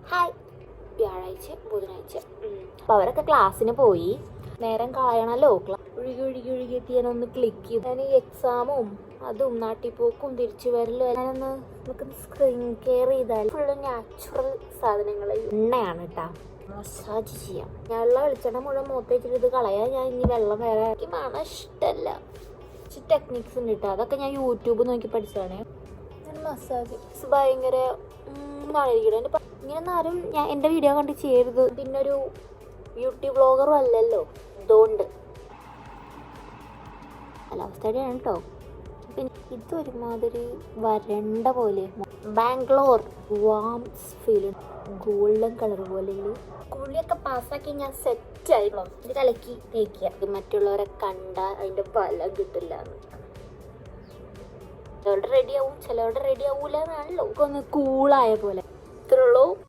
Hi. വ്യാഴാഴ്ച ബുധനാഴ്ച അപ്പോൾ അവരൊക്കെ ക്ലാസ്സിന് പോയി. നേരം കളയണമല്ലോ. ഒഴുകി എത്തിയാനൊന്ന് ക്ലിക്ക് ചെയ്ത് ഞാൻ ഈ എക്സാമും അതും നാട്ടിപ്പോക്കും തിരിച്ചു വരലും ഞാനൊന്ന് നമുക്ക് സ്ക്രീൻ കെയർ ചെയ്താൽ ഫുള്ള് നാച്ചുറൽ സാധനങ്ങൾ എണ്ണയാണ് കേട്ടോ. മസാജ് ചെയ്യാം. ഞാനുള്ള വെളിച്ചെണ്ണ മുഴുവൻ മുഖത്ത് വെച്ചിട്ട് ഇത് കളയാൻ ഞാൻ ഇനി വെള്ളം വേറെ എനിക്ക് മണം ഇഷ്ടമല്ല. ടെക്നിക്സ് ഉണ്ട് കേട്ടോ. അതൊക്കെ ഞാൻ യൂട്യൂബ് നോക്കി പഠിച്ചതാണ്. ഞാൻ മസാജ് ഭയങ്കര നാളിരിക്കണം. ഇങ്ങനെയൊന്നും ആരും ഞാൻ എൻ്റെ വീഡിയോ കണ്ട് ചെയ്യരുത്. പിന്നെ ഒരു ബ്യൂട്ടി വ്ളോഗറും അല്ലല്ലോ, അതുകൊണ്ട് കാലാവസ്ഥയുടെയാണ് കേട്ടോ. പിന്നെ ഇതൊരുമാതിരി വരണ്ട പോലെ Bangalore worms feel golden colour പോലെ കുളിയൊക്കെ പാസ്സാക്കി ഞാൻ സെറ്റായിരുന്നു. ഇത് കലക്കി തേക്കുക. മറ്റുള്ളവരെ കണ്ടാൽ അതിൻ്റെ ഫലം കിട്ടില്ല. ചിലവരുടെ റെഡിയാവും, ചിലവരുടെ റെഡിയാവൂല എന്നാണല്ലോ. ഒന്ന് കൂളായ പോലെ ഇത്രയുള്ളൂ.